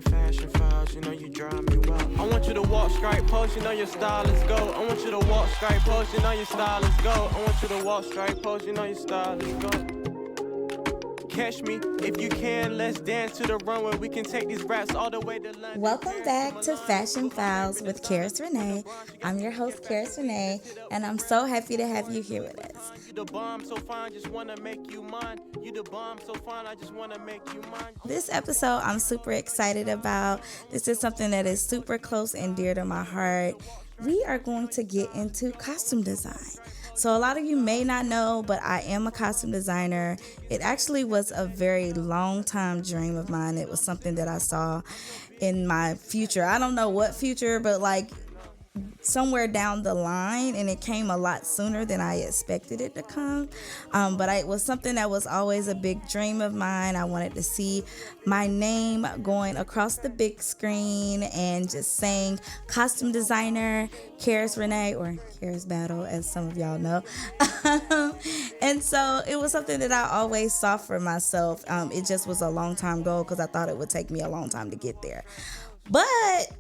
same fashion files, you know you drive me wild. I want you to walk straight pose, you know your style is gold. I want you to walk straight pose, you know your style is gold. I want you to walk straight pose, you know your style is gold. Catch me if you can, let's dance to the runway. We can take these raps all the way to London. Welcome back to Fashion Files with Karis Reneé. I'm your host, Karis Reneé, and I'm so happy to have you here with us. You the bomb so fine, just wanna make you mine. You the bomb so fine, I just wanna make you mine. This episode I'm super excited about. This is something that is super close and dear to my heart. We are going to get into costume design. So a lot of you may not know, but I am a costume designer. It actually was a very long time dream of mine. It was something that I saw in my future. I don't know what future, but like somewhere down the line, and it came a lot sooner than I expected it to come. But it was something that was always a big dream of mine. I wanted to see my name going across the big screen and just saying costume designer Karis Reneé, or Karis Battle, as some of y'all know. And so it was something that I always saw for myself. It just was a long time goal because I thought it would take me a long time to get there. But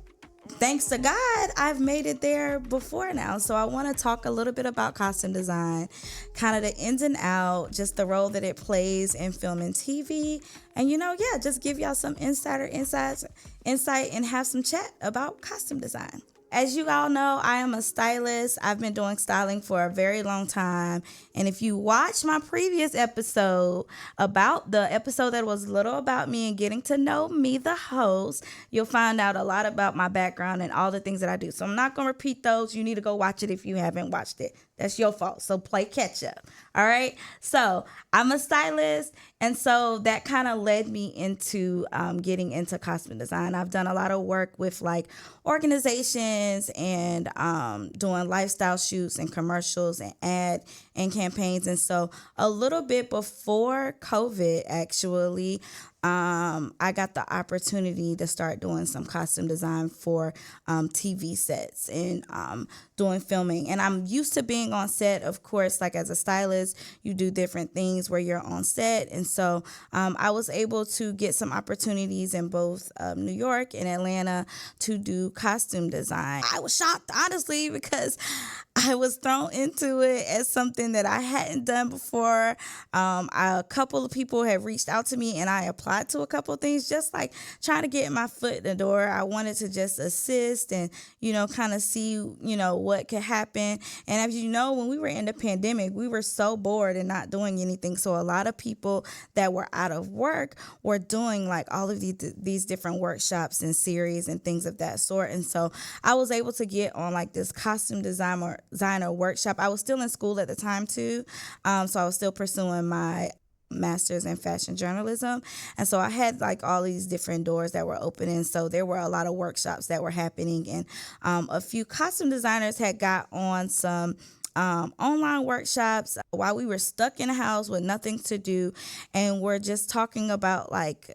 thanks to God, I've made it there before now. So I want to talk a little bit about costume design, kind of the ins and out, just the role that it plays in film and TV. And, just give y'all some insight and have some chat about costume design. As you all know, I am a stylist. I've been doing styling for a very long time. And if you watch my previous episode about the episode that was little about me and getting to know me, the host, you'll find out a lot about my background and all the things that I do. So I'm not going to repeat those. You need to go watch it if you haven't watched it. That's your fault. So play catch up. All right. So I'm a stylist. And so that kind of led me into getting into costume design. I've done a lot of work with like organizations and doing lifestyle shoots and commercials and ad and campaigns. And so a little bit before COVID, actually, I got the opportunity to start doing some costume design for TV sets and doing filming. And I'm used to being on set, of course. Like as a stylist, you do different things where you're on set. And so I was able to get some opportunities in both New York and Atlanta to do costume design. I was shocked, honestly, because I was thrown into it as something that I hadn't done before. A couple of people have reached out to me and I applied to a couple of things, just like trying to get my foot in the door. I wanted to just assist and, kind of see, what could happen. And as you know, when we were in the pandemic, we were so bored and not doing anything. So a lot of people that were out of work were doing like all of these different workshops and series and things of that sort. And so I was able to get on like this costume designer workshop. I was still in school at the time too. So I was still pursuing my master's in fashion journalism. And so I had like all these different doors that were opening. So there were a lot of workshops that were happening. And a few costume designers had got on some online workshops while we were stuck in the house with nothing to do. And we're just talking about like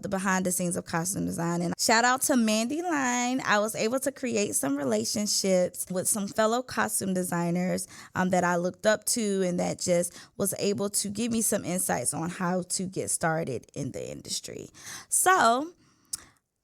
the behind the scenes of costume design. And shout out to Mandy Line. I was able to create some relationships with some fellow costume designers that I looked up to and that just was able to give me some insights on how to get started in the industry. So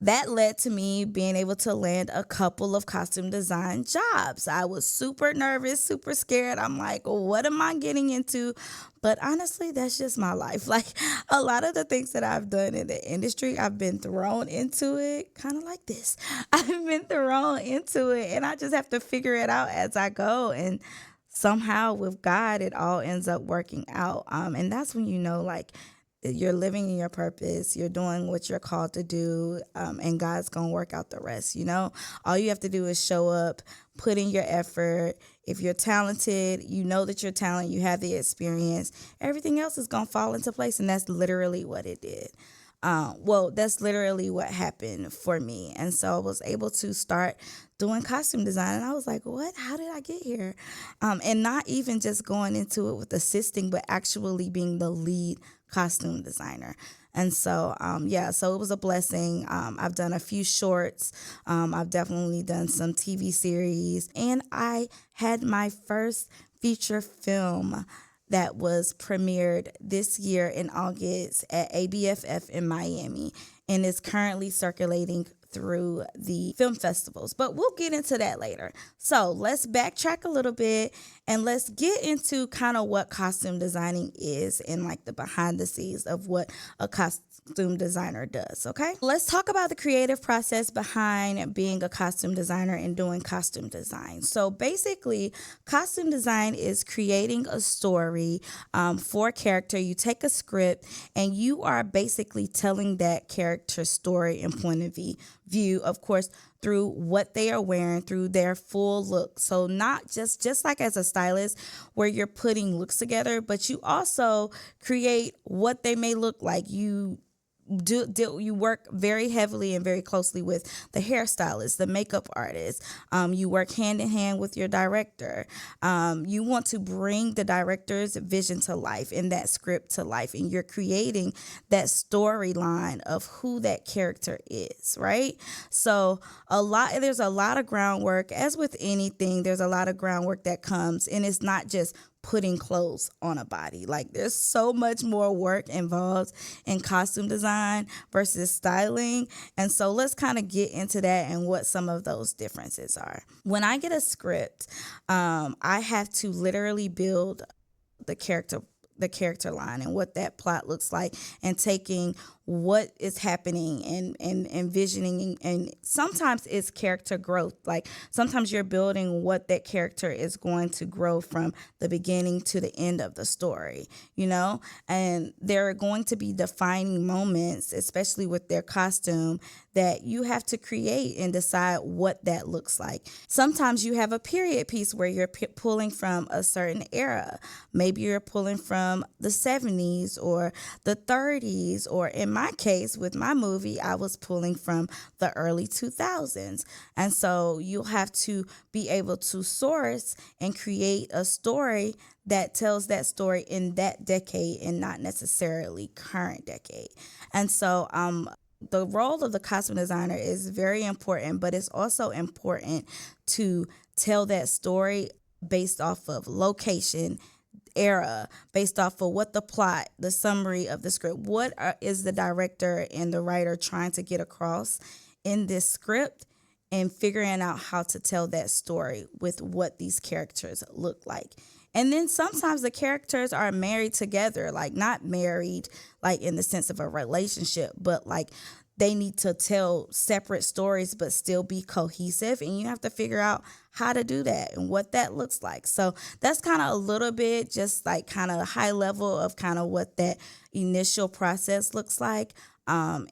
that led to me being able to land a couple of costume design jobs. I was super nervous, super scared. I'm like, what am I getting into? But honestly, that's just my life. Like a lot of the things that I've done in the industry, I've been thrown into it kind of like this. I've been thrown into it and I just have to figure it out as I go. And somehow with God, it all ends up working out. And that's when like you're living in your purpose, you're doing what you're called to do, and God's going to work out the rest. All you have to do is show up, put in your effort. If you're talented, you know that you're talented, you have the experience, everything else is going to fall into place. And that's literally what it did. That's literally what happened for me. And so I was able to start doing costume design. And I was like, what? How did I get here? And not even just going into it with assisting, but actually being the lead costume designer. And so, so it was a blessing. I've done a few shorts. I've definitely done some TV series. And I had my first feature film that was premiered this year in August at ABFF in Miami and is currently circulating through the film festivals, but we'll get into that later. So let's backtrack a little bit and let's get into kind of what costume designing is and like the behind the scenes of what a costume designer does. Okay, let's talk about the creative process behind being a costume designer and doing costume design. So basically, costume design is creating a story for a character. You take a script and you are basically telling that character's story and point of view, of course, through what they are wearing, through their full look. So not just like as a stylist where you're putting looks together, but you also create what they may look like. You work very heavily and very closely with the hairstylist, the makeup artist. You work hand in hand with your director. You want to bring the director's vision to life and that script to life, and you're creating that storyline of who that character is, right? So there's a lot of groundwork. As with anything, there's a lot of groundwork that comes, and it's not just putting clothes on a body. Like, there's so much more work involved in costume design versus styling. And so let's kind of get into that and what some of those differences are. When I get a script, I have to literally build the character line and what that plot looks like, and taking what is happening and envisioning, and sometimes it's character growth. Like, sometimes you're building what that character is going to grow from the beginning to the end of the story, and there are going to be defining moments, especially with their costume, that you have to create and decide what that looks like. Sometimes you have a period piece where you're pulling from a certain era. Maybe you're pulling from the 70s or the 30s, or in my case, with my movie, I was pulling from the early 2000s. And so you'll have to be able to source and create a story that tells that story in that decade and not necessarily current decade. And so the role of the costume designer is very important, but it's also important to tell that story based off of location, era, based off of what the plot, the summary of the script, is the director and the writer trying to get across in this script, and figuring out how to tell that story with what these characters look like. And then sometimes the characters are married together, like not married like in the sense of a relationship, but like they need to tell separate stories but still be cohesive, and you have to figure out how to do that and what that looks like. So that's kind of a little bit just like kind of high level of kind of what that initial process looks like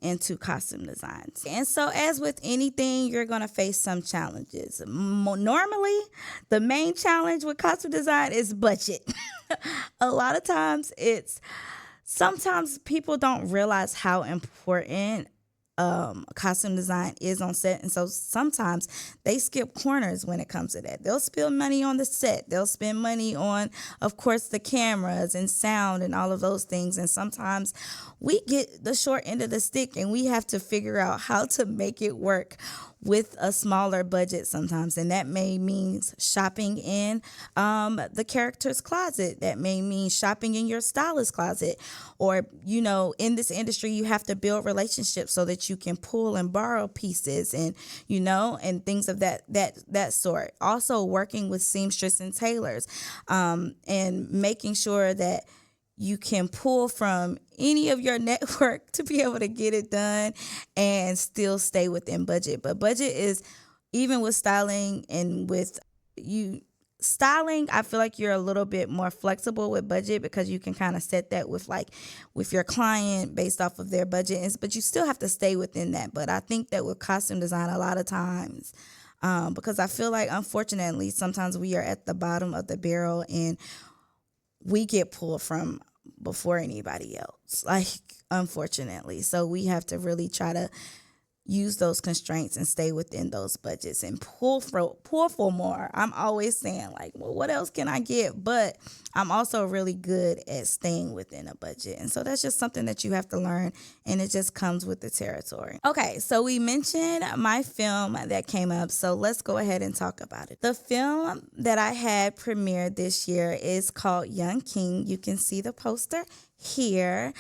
into costume designs. And so as with anything, you're going to face some challenges. Normally, the main challenge with costume design is budget. A lot of times sometimes people don't realize how important costume design is on set, and so sometimes they skip corners when it comes to that. They'll spend money on the set, they'll spend money on, of course, the cameras and sound and all of those things, and sometimes we get the short end of the stick and we have to figure out how to make it work with a smaller budget sometimes. And that may mean shopping in the character's closet. That may mean shopping in your stylist's closet. Or, in this industry, you have to build relationships so that you can pull and borrow pieces and, and things of that sort. Also working with seamstress and tailors and making sure that you can pull from any of your network to be able to get it done and still stay within budget. But budget is, even with styling and with styling, I feel like you're a little bit more flexible with budget because you can kind of set that with your client based off of their budget, but you still have to stay within that. But I think that with costume design, a lot of times, because I feel like, unfortunately, sometimes we are at the bottom of the barrel and we get pulled from before anybody else, like, unfortunately. So we have to really try to, use those constraints and stay within those budgets and pull for more. I'm always saying like, well, what else can I get? But I'm also really good at staying within a budget. And so that's just something that you have to learn, and it just comes with the territory. Okay, so we mentioned my film that came up, so let's go ahead and talk about it. The film that I had premiered this year is called Young King. You can see the poster here,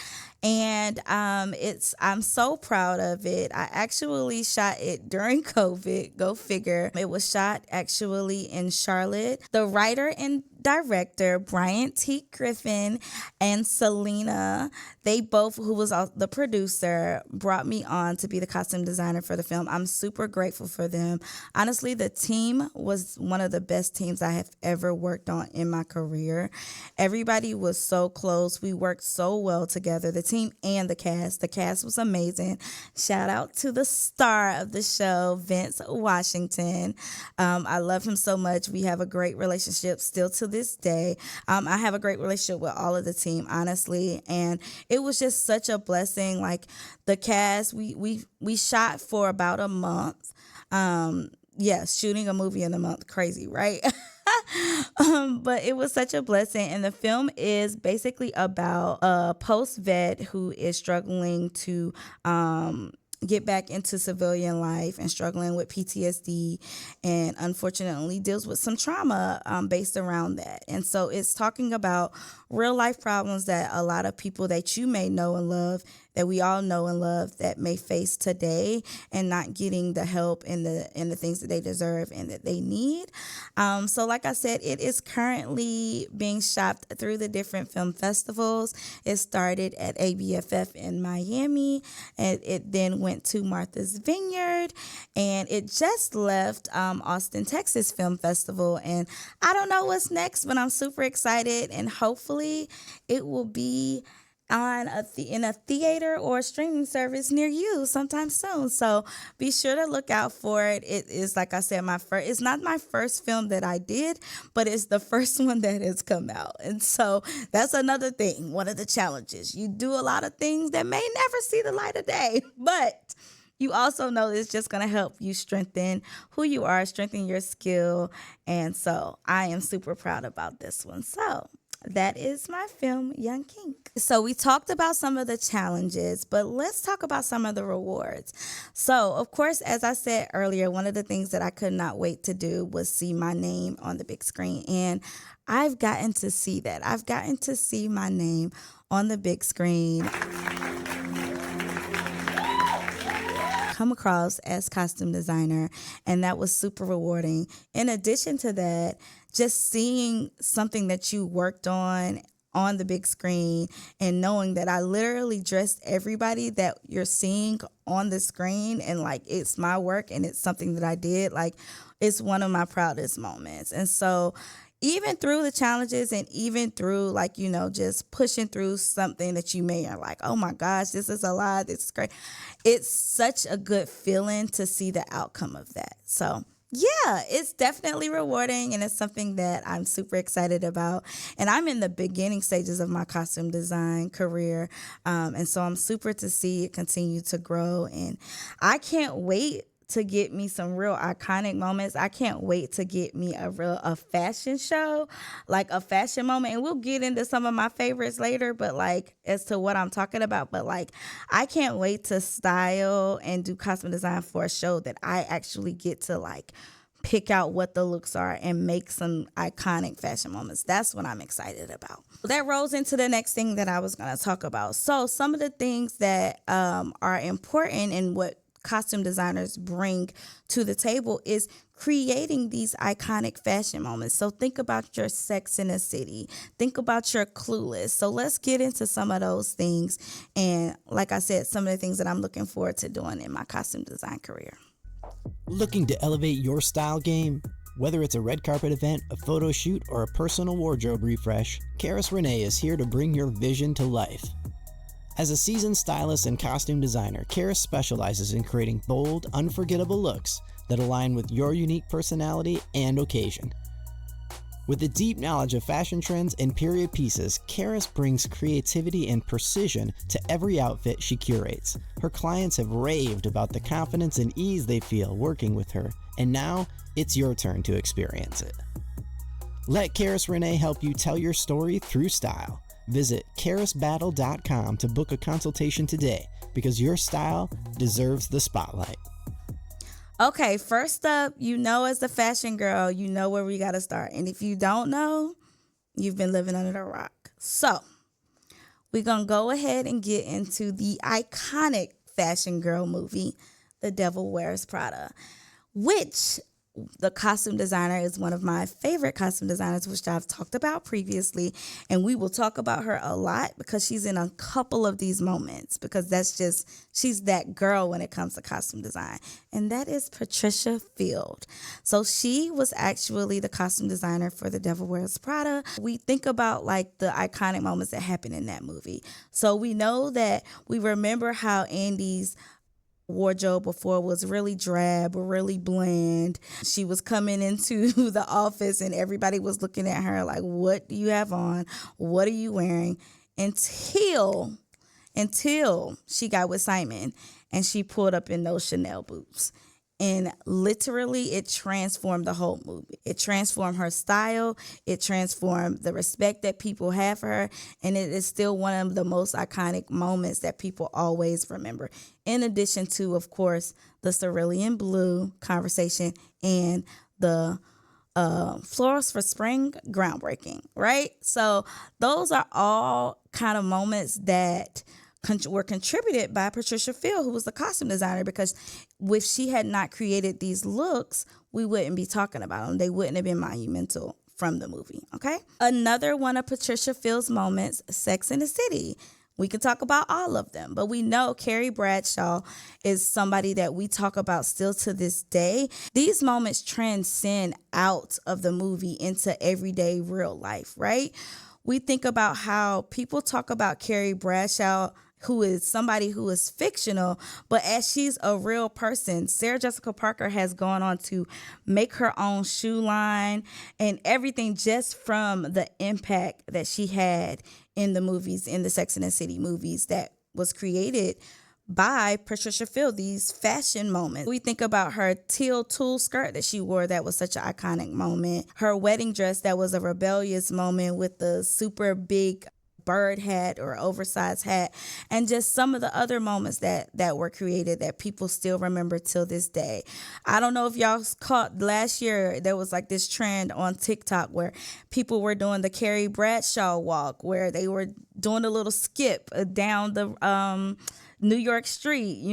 and I'm so proud of it. I actually shot it during COVID, go figure. It was shot actually in Charlotte. The writer and director, Bryant T. Griffin and Selena, they both, who was the producer, brought me on to be the costume designer for the film. I'm super grateful for them. Honestly, the team was one of the best teams I have ever worked on in my career. Everybody was so close. We worked so well together, the team and the cast. The cast was amazing. Shout out to the star of the show, Vince Washington. I love him so much. We have a great relationship still to this day. I have a great relationship with all of the team, honestly, and it was just such a blessing. Like the cast, we shot for about a month. Shooting a movie in a month, crazy, right? But it was such a blessing, and the film is basically about a post-vet who is struggling to get back into civilian life and struggling with PTSD, and unfortunately deals with some trauma based around that. And so it's talking about real life problems that a lot of people that you may know and love, that we all know and love, that may face today and not getting the help and the things that they deserve and that they need. So like I said, it is currently being shopped through the different film festivals. It started at ABFF in Miami, and it then went to Martha's Vineyard, and it just left Austin, Texas Film Festival. And I don't know what's next, but I'm super excited, and hopefully it will be on in a theater or a streaming service near you sometime soon. So be sure to look out for it. It is, like I said, it's not my first film that I did, but it's the first one that has come out. And so that's another thing, one of the challenges. You do a lot of things that may never see the light of day, but you also know it's just going to help you strengthen who you are, strengthen your skill. And so I am super proud about this one. So that is my film, Young King. So we talked about some of the challenges, but let's talk about some of the rewards. So, of course, as I said earlier, one of the things that I could not wait to do was see my name on the big screen. And I've gotten to see that. I've gotten to see my name on the big screen, come across as costume designer, and that was super rewarding. In addition to that, just seeing something that you worked on the big screen and knowing that I literally dressed everybody that you're seeing on the screen, and like it's my work and it's something that I did, like it's one of my proudest moments. And so even through the challenges and even through just pushing through something that you may are like, oh my gosh, this is a lot, this is great. It's such a good feeling to see the outcome of that. So yeah, it's definitely rewarding, and it's something that I'm super excited about. And I'm in the beginning stages of my costume design career, and so I'm super to see it continue to grow. And I can't wait to get me some real iconic moments. I can't wait to get me a fashion show, like a fashion moment. And we'll get into some of my favorites later, but like as to what I'm talking about. But like I can't wait to style and do costume design for a show that I actually get to like pick out what the looks are and make some iconic fashion moments. That's what I'm excited about. That rolls into the next thing that I was going to talk about. So some of the things that are important and what costume designers bring to the table is creating these iconic fashion moments. So think about your Sex in the City. Think about your Clueless. So let's get into some of those things. And like I said, some of the things that I'm looking forward to doing in my costume design career. Looking to elevate your style game? Whether it's a red carpet event, a photo shoot, or a personal wardrobe refresh, Karis Reneé is here to bring your vision to life. As a seasoned stylist and costume designer, Karis specializes in creating bold, unforgettable looks that align with your unique personality and occasion. With a deep knowledge of fashion trends and period pieces, Karis brings creativity and precision to every outfit she curates. Her clients have raved about the confidence and ease they feel working with her, and now it's your turn to experience it. Let Karis Reneé help you tell your story through style. Visit karisbattle.com to book a consultation today, because your style deserves the spotlight. Okay, first up, as the fashion girl, you know where we got to start. And if you don't know, you've been living under a rock. So we're going to go ahead and get into the iconic fashion girl movie, The Devil Wears Prada, which the costume designer is one of my favorite costume designers, which I've talked about previously. And we will talk about her a lot because she's in a couple of these moments, because she's that girl when it comes to costume design. And that is Patricia Field. So she was actually the costume designer for The Devil Wears Prada. We think about like the iconic moments that happened in that movie. So we know that we remember how Andy's wardrobe before was really drab, really bland. She was coming into the office and everybody was looking at her like, what do you have on? What are you wearing? Until she got with Simon and she pulled up in those Chanel boots. And literally, it transformed the whole movie. It transformed her style. It transformed the respect that people have for her. And it is still one of the most iconic moments that people always remember. In addition to, of course, the cerulean blue conversation and the florals for spring groundbreaking, right? So those are all kind of moments that were contributed by Patricia Field, who was the costume designer, because if she had not created these looks, we wouldn't be talking about them. They wouldn't have been monumental from the movie, okay? Another one of Patricia Field's moments, Sex and the City. We can talk about all of them, but we know Carrie Bradshaw is somebody that we talk about still to this day. These moments transcend out of the movie into everyday real life, right? We think about how people talk about Carrie Bradshaw, who is somebody who is fictional, but as she's a real person. Sarah Jessica Parker has gone on to make her own shoe line and everything just from the impact that she had in the movies, in the Sex and the City movies that was created by Patricia Field, these fashion moments. We think about her teal tulle skirt that she wore that was such an iconic moment. Her wedding dress that was a rebellious moment with the super big bird hat or oversized hat, and just some of the other moments that were created that people still remember till this day. I don't know if y'all caught last year, there was like this trend on TikTok where people were doing the Carrie Bradshaw walk, where they were doing a little skip down the New York street,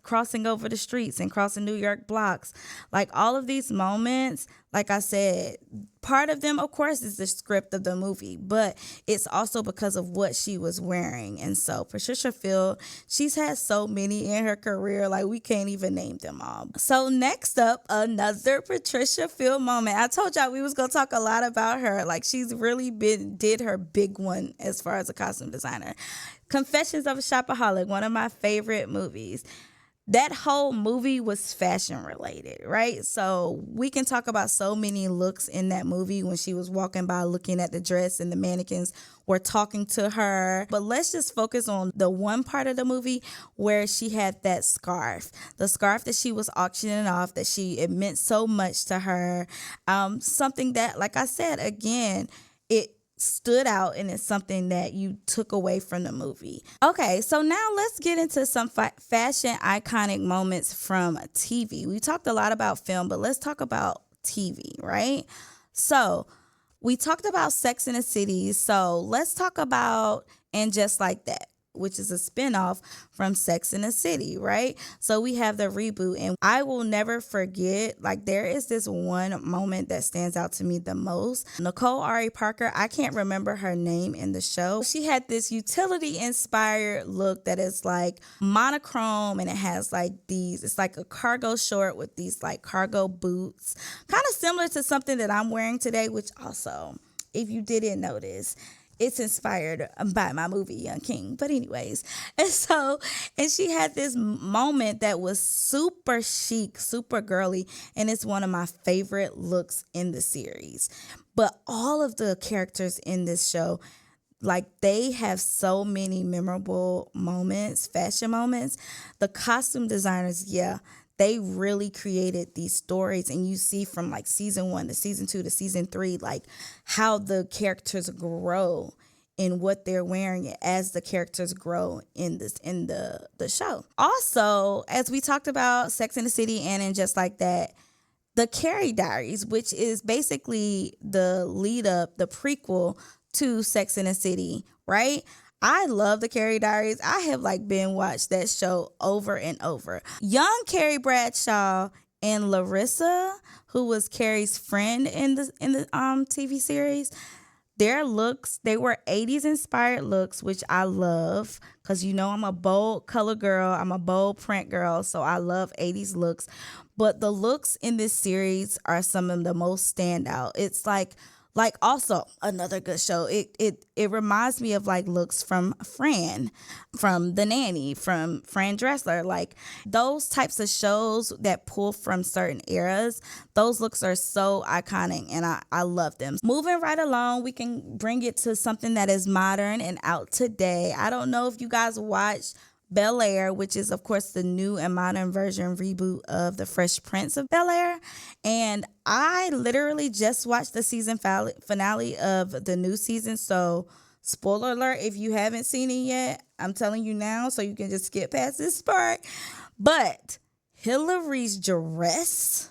crossing over the streets and crossing New York blocks. Like all of these moments, like I said, part of them, of course, is the script of the movie, but it's also because of what she was wearing. And so Patricia Field, she's had so many in her career, like we can't even name them all. So next up, another Patricia Field moment. I told y'all we was going to talk a lot about her. Like she's really did her big one as far as a costume designer. Confessions of a Shopaholic, one of my favorite movies. That whole movie was fashion related, right? So we can talk about so many looks in that movie when she was walking by looking at the dress and the mannequins were talking to her. But let's just focus on the one part of the movie where she had that scarf. The scarf that she was auctioning off, it meant so much to her. Something that, like I said, again, it stood out and it's something that you took away from the movie. Okay, so now let's get into some fashion iconic moments from TV. We talked a lot about film, but let's talk about TV, right? So we talked about Sex and the City, so let's talk about And Just Like That, which is a spinoff from Sex and the City, right? So we have the reboot, and I will never forget, like there is this one moment that stands out to me the most. Nicole Ari Parker, I can't remember her name in the show. She had this utility inspired look that is like monochrome, and it has like it's like a cargo short with these like cargo boots, kind of similar to something that I'm wearing today, which also, if you didn't notice, it's inspired by my movie Young King. But anyways, and she had this moment that was super chic, super girly, and it's one of my favorite looks in the series. But all of the characters in this show, like, they have so many memorable moments, fashion moments. The costume designers, yeah, they really created these stories, and you see from like season 1 to season 2 to season 3, like how the characters grow in what they're wearing as the characters grow in the show. Also, as we talked about Sex and the City and in Just Like That, the Carrie Diaries, which is basically the lead up, the prequel to Sex and the City, right? I love the Carrie Diaries. I have like been watched that show over and over. Young Carrie Bradshaw and Larissa, who was Carrie's friend in the TV series, their looks, they were 80s inspired looks, which I love because I'm a bold color girl. I'm a bold print girl, so I love 80s looks. But the looks in this series are some of the most standout. It's like also another good show. It reminds me of like looks from Fran, from The Nanny, from Fran Drescher, like those types of shows that pull from certain eras. Those looks are so iconic and I love them. Moving right along, we can bring it to something that is modern and out today. I don't know if you guys watched Bel-Air, which is of course the new and modern version reboot of the Fresh Prince of Bel-Air, and I literally just watched the season finale of the new season. So spoiler alert, if you haven't seen it yet, I'm telling you now, so you can just skip past this part. But Hillary's dress,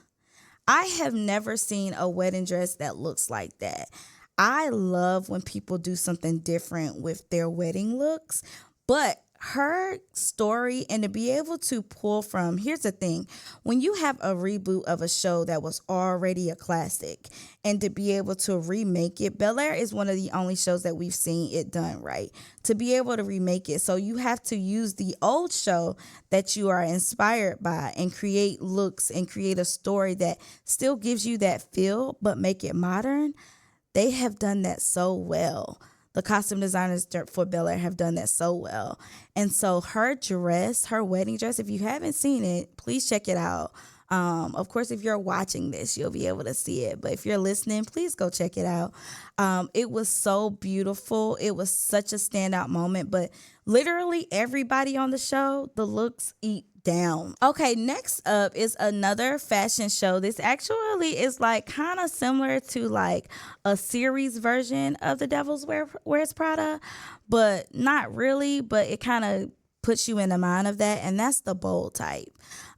I have never seen a wedding dress that looks like that. I love when people do something different with their wedding looks, but her story, and to be able to pull from, here's the thing, when you have a reboot of a show that was already a classic and to be able to remake it, Bel-Air is one of the only shows that we've seen it done right, to be able to remake it. So you have to use the old show that you are inspired by and create looks and create a story that still gives you that feel but make it modern. They have done that so well. The costume designers for Bel-Air have done that so well. And so her dress, her wedding dress, if you haven't seen it, please check it out. Of course, if you're watching this, you'll be able to see it. But if you're listening, please go check it out. It was so beautiful. It was such a standout moment. But literally everybody on the show, the looks eat down. Okay, next up is another fashion show. This actually is like kind of similar to like a series version of The Devil's Wears Prada, but not really, but it kind of puts you in the mind of that, and that's the bold type.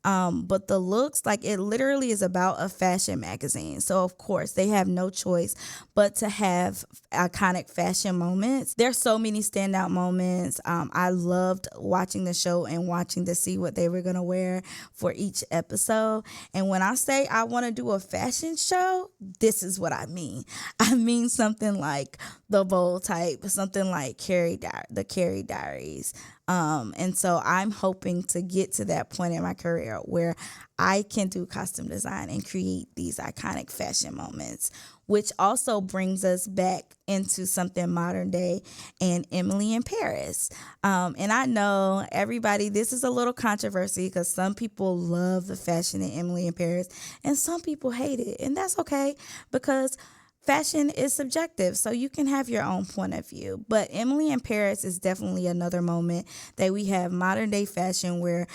But the looks, like, it literally is about a fashion magazine. So of course they have no choice but to have iconic fashion moments. There's so many standout moments. I loved watching the show and watching to see what they were going to wear for each episode. And when I say I want to do a fashion show, this is what I mean. I mean something like the bold type, something like the Carrie Diaries. And so I'm hoping to get to that point in my career where I can do costume design and create these iconic fashion moments, which also brings us back into something modern day and Emily in Paris. And I know everybody, this is a little controversy because some people love the fashion in Emily in Paris and some people hate it. And that's okay, because fashion is subjective, so you can have your own point of view. But Emily in Paris is definitely another moment that we have modern day fashion where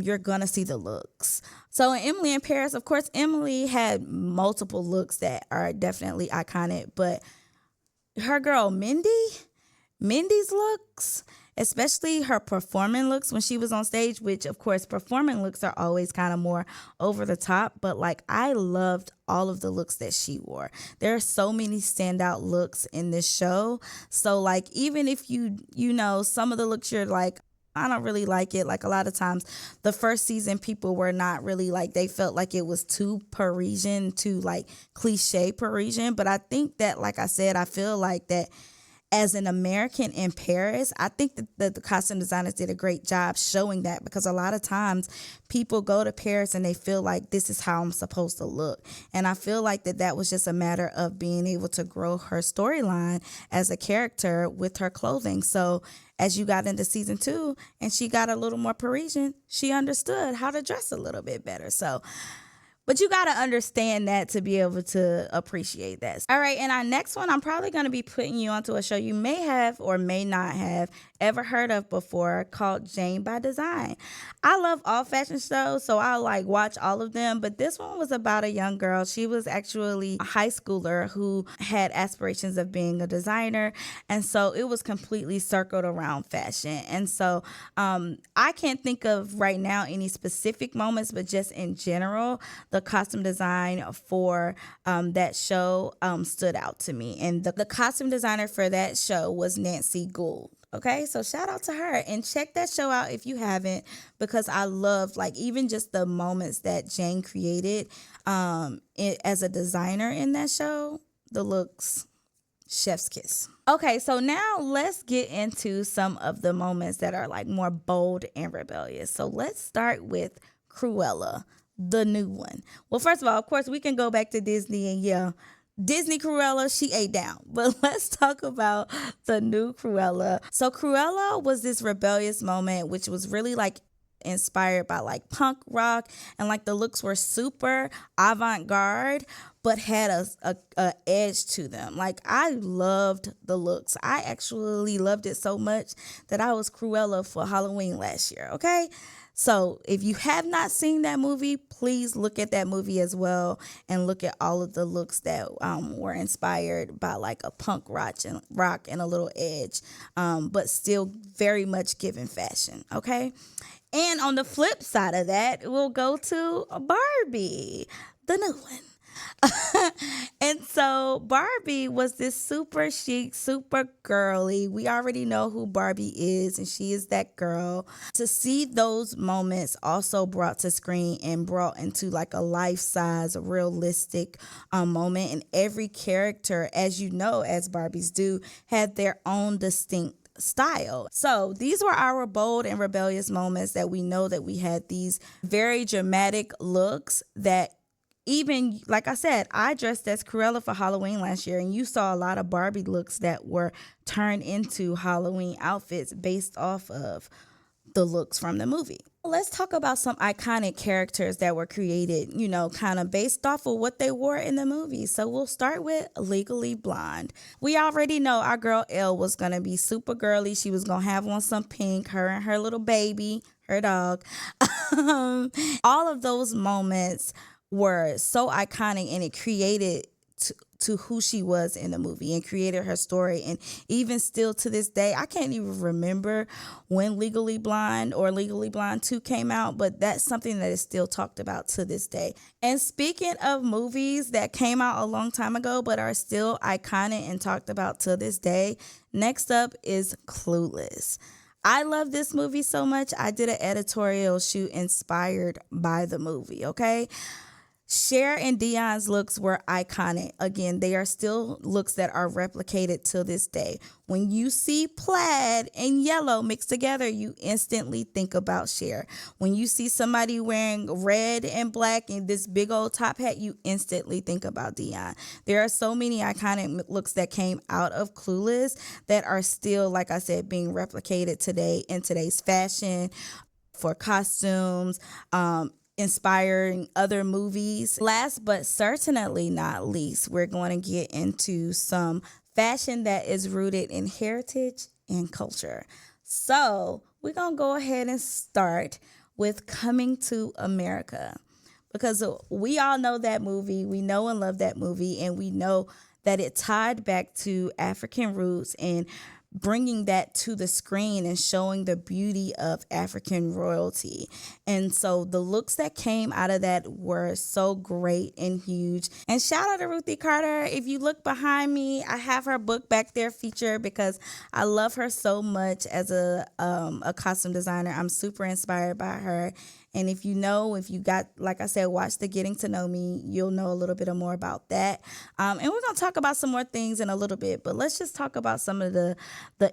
you're going to see the looks. So in Emily in Paris, of course, Emily had multiple looks that are definitely iconic, but her girl Mindy's looks, especially her performing looks when she was on stage, which of course performing looks are always kind of more over the top, but like I loved all of the looks that she wore. There are so many standout looks in this show. So like, even if you know some of the looks you're like, I don't really like it. Like a lot of times the first season people were not really like, they felt like it was too Parisian, too like cliche Parisian. But I think that, like I said, I feel like that as an American in Paris, I think that the costume designers did a great job showing that, because a lot of times people go to Paris and they feel like this is how I'm supposed to look. And I feel like that was just a matter of being able to grow her storyline as a character with her clothing. So as you got into season 2 and she got a little more Parisian, she understood how to dress a little bit better. So, but you got to understand that to be able to appreciate that. All right, and our next one, I'm probably going to be putting you onto a show you may have or may not have ever heard of before, called Jane by Design. I love all fashion shows, so I watch all of them, but this one was about a young girl. She was actually a high schooler who had aspirations of being a designer, and so it was completely circled around fashion. And so I can't think of right now any specific moments, but just in general, the costume design for that show stood out to me. And the costume designer for that show was Nancy Gould. Okay, so shout out to her, and check that show out if you haven't, because I loved even just the moments that Jane created as a designer in that show. The looks, chef's kiss. Okay, so now let's get into some of the moments that are more bold and rebellious. So let's start with Cruella, the new one. Well, first of all, of course, we can go back to Disney, and Disney Cruella, she ate down. But let's talk about the new Cruella. So Cruella was this rebellious moment, which was really inspired by punk rock, and the looks were super avant-garde, but had a edge to them. I loved the looks. I actually loved it so much that I was Cruella for Halloween last year. Okay. So if you have not seen that movie, please look at that movie as well, and look at all of the looks that were inspired by a punk rock and a little edge, but still very much given fashion, okay? And on the flip side of that, we'll go to Barbie, the new one. And so Barbie was this super chic, super girly. We already know who Barbie is, and she is that girl. To see those moments also brought to screen and brought into a life-size, realistic moment. And every character, as you know, as Barbies do, had their own distinct style. So these were our bold and rebellious moments that we know that we had these very dramatic looks that, even, like I said, I dressed as Cruella for Halloween last year, and you saw a lot of Barbie looks that were turned into Halloween outfits based off of the looks from the movie. Let's talk about some iconic characters that were created, kind of based off of what they wore in the movie. So we'll start with Legally Blonde. We already know our girl Elle was going to be super girly. She was going to have on some pink, her and her little baby, her dog. All of those moments were so iconic, and it created to who she was in the movie and created her story. And even still to this day, I can't even remember when Legally Blonde or Legally Blonde 2 came out, but that's something that is still talked about to this day. And speaking of movies that came out a long time ago but are still iconic and talked about to this day, next up is Clueless. I love this movie so much, I did an editorial shoot inspired by the movie, okay? Cher and Dion's looks were iconic. Again, they are still looks that are replicated to this day. When you see plaid and yellow mixed together, you instantly think about Cher. When you see somebody wearing red and black and this big old top hat, you instantly think about Dion. There are so many iconic looks that came out of Clueless that are still, like I said, being replicated today in today's fashion, for costumes, inspiring other movies. Last but certainly not least, we're going to get into some fashion that is rooted in heritage and culture. So we're going to go ahead and start with Coming to America, because we all know that movie. We know and love that movie, and we know that it tied back to African roots and bringing that to the screen and showing the beauty of African royalty. And so the looks that came out of that were so great and huge. And shout out to Ruthie Carter. If you look behind me, I have her book back there featured because I love her so much as a costume designer. I'm super inspired by her. And if you got, like I said, watch the Getting to Know Me, you'll know a little bit more about that. And we're going to talk about some more things in a little bit, but let's just talk about some of the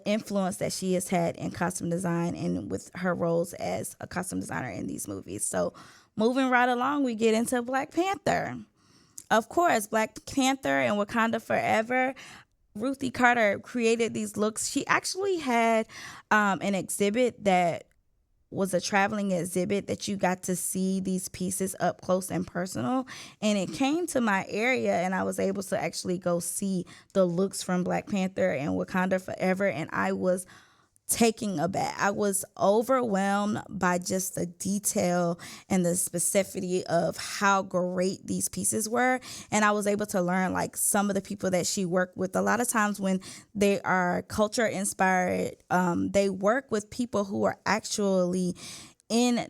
influence that she has had in costume design and with her roles as a costume designer in these movies. So moving right along, we get into Black Panther. Of course, Black Panther and Wakanda Forever. Ruthie Carter created these looks. She actually had an exhibit that was a traveling exhibit that you got to see these pieces up close and personal. And it came to my area and I was able to actually go see the looks from Black Panther and Wakanda Forever. And I was taking aback. I was overwhelmed by just the detail and the specificity of how great these pieces were. And I was able to learn like some of the people that she worked with. A lot of times when they are culture inspired, they work with people who are actually in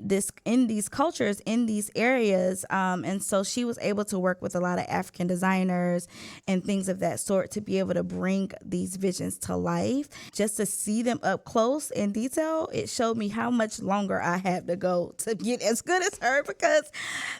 these cultures, in these areas. And so she was able to work with a lot of African designers and things of that sort to be able to bring these visions to life. Just to see them up close in detail, it showed me how much longer I have to go to get as good as her, because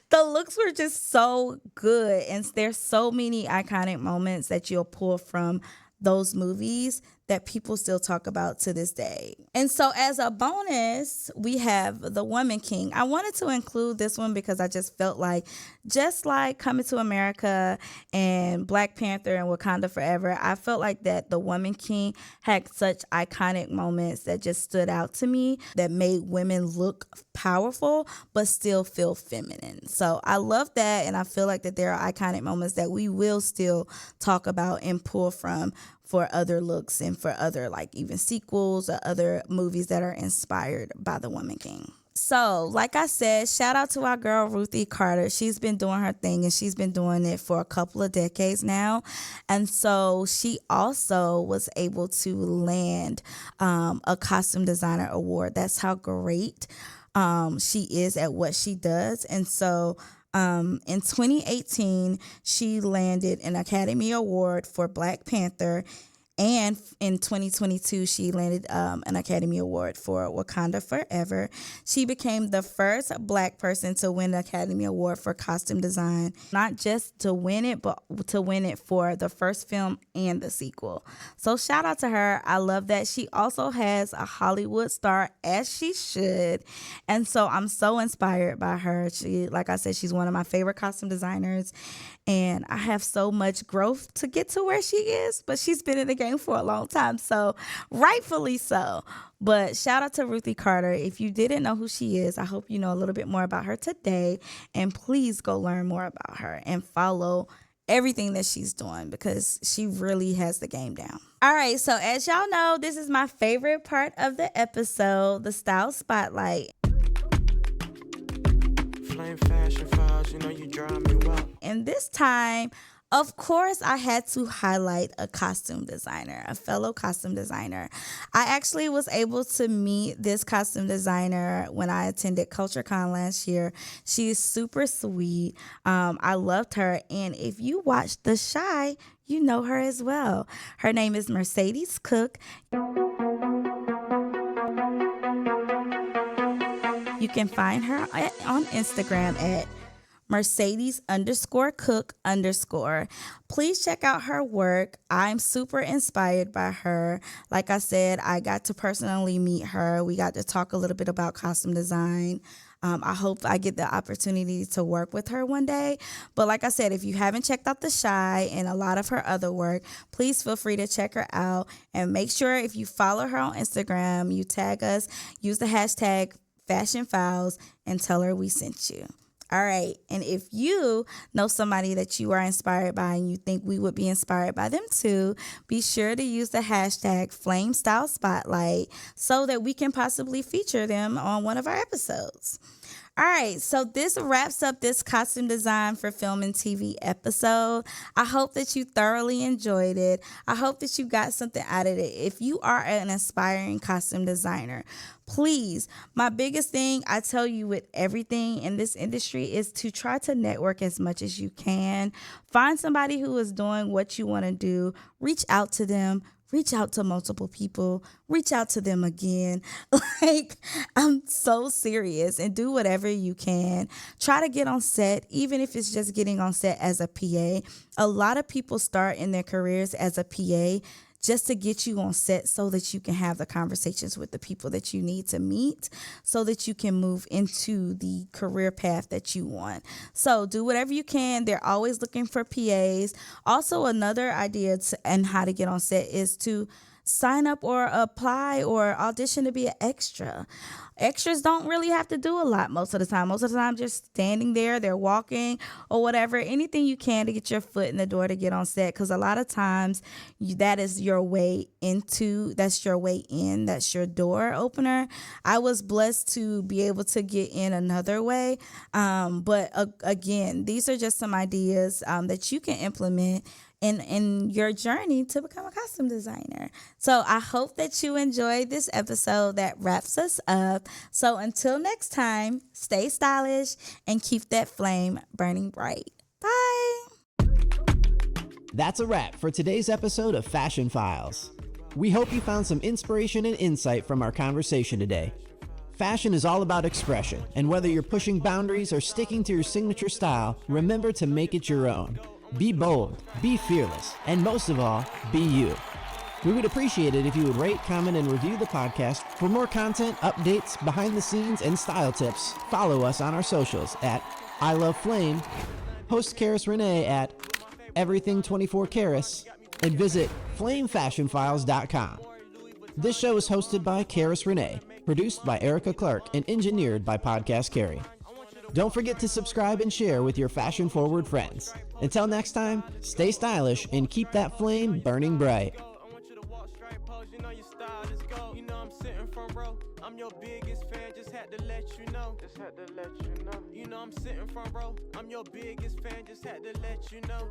the looks were just so good. And there's so many iconic moments that you'll pull from those movies that people still talk about to this day. And so as a bonus, we have The Woman King. I wanted to include this one because I just felt like, just like Coming to America and Black Panther and Wakanda Forever, I felt like that The Woman King had such iconic moments that just stood out to me that made women look powerful but still feel feminine. So I love that, and I feel like that there are iconic moments that we will still talk about and pull from for other looks and for other like even sequels or other movies that are inspired by The Woman King. So, like I said, shout out to our girl Ruthie Carter. She's been doing her thing and she's been doing it for a couple of decades now. And so she also was able to land a costume designer award. That's how great she is at what she does. And so in 2018, she landed an Academy Award for Black Panther. And in 2022, she landed an Academy Award for Wakanda Forever. She became the first Black person to win the Academy Award for costume design, not just to win it, but to win it for the first film and the sequel. So shout out to her. I love that. She also has a Hollywood star, as she should. And so I'm so inspired by her. She, like I said, she's one of my favorite costume designers. And I have so much growth to get to where she is, but she's been in the game for a long time, so rightfully so. But shout out to Ruthie Carter. If you didn't know who she is, I hope you know a little bit more about her today, and please go learn more about her and follow everything that she's doing because she really has the game down. All right, so as y'all know, this is my favorite part of the episode, the Style Spotlight. Flame fashion files, you know you drive me wild. And this time, of course, I had to highlight a costume designer, a fellow costume designer. I actually was able to meet this costume designer when I attended CultureCon last year. She is super sweet. I loved her. And if you watched The Chi, you know her as well. Her name is Mercedes Cook. You can find her on Instagram at Mercedes_Cook_. Please check out her work. I'm super inspired by her. Like I said, I got to personally meet her. We got to talk a little bit about costume design. I hope I get the opportunity to work with her one day. But like I said, if you haven't checked out The Chi and a lot of her other work, please feel free to check her out. And make sure if you follow her on Instagram, you tag us, use the hashtag Fashion Files, and tell her we sent you. All right. And if you know somebody that you are inspired by and you think we would be inspired by them too, be sure to use the hashtag Flame Style Spotlight so that we can possibly feature them on one of our episodes. All right, so this wraps up this costume design for film and TV episode. I hope that you thoroughly enjoyed it. I hope that you got something out of it. If you are an aspiring costume designer, please, my biggest thing I tell you with everything in this industry is to try to network as much as you can. Find somebody who is doing what you want to do. Reach out to them. Reach out to multiple people, reach out to them again. Like, I'm so serious, and do whatever you can. Try to get on set, even if it's just getting on set as a PA. A lot of people start in their careers as a PA just to get you on set so that you can have the conversations with the people that you need to meet so that you can move into the career path that you want. So do whatever you can. They're always looking for PAs. Also, another idea and how to get on set is to sign up or apply or audition to be an extra. Extras don't really have to do a lot most of the time. Most of the time, just standing there, they're walking or whatever. Anything you can to get your foot in the door to get on set, because a lot of times that is your way into, that's your way in, that's your door opener. I was blessed to be able to get in another way. But again, these are just some ideas that you can implement in your journey to become a costume designer. So I hope that you enjoyed this episode that wraps us up. So until next time, stay stylish and keep that flame burning bright. Bye. That's a wrap for today's episode of Fashion Files. We hope you found some inspiration and insight from our conversation today. Fashion is all about expression, and whether you're pushing boundaries or sticking to your signature style, remember to make it your own. Be bold, be fearless, and most of all, be you. We would appreciate it if you would rate, comment, and review the podcast. For more content, updates, behind the scenes, and style tips, follow us on our socials at I Love Flame, host Karis Reneé at Everything24Karis, and visit FlameFashionFiles.com. This show is hosted by Karis Reneé, produced by Erica Clark, and engineered by Podcast Carrie. Don't forget to subscribe and share with your fashion-forward friends. Until next time, stay stylish and keep that flame burning bright. I'm your biggest fan, just had to let you know. You know I'm sitting front row. I'm your biggest fan, just had to let you know.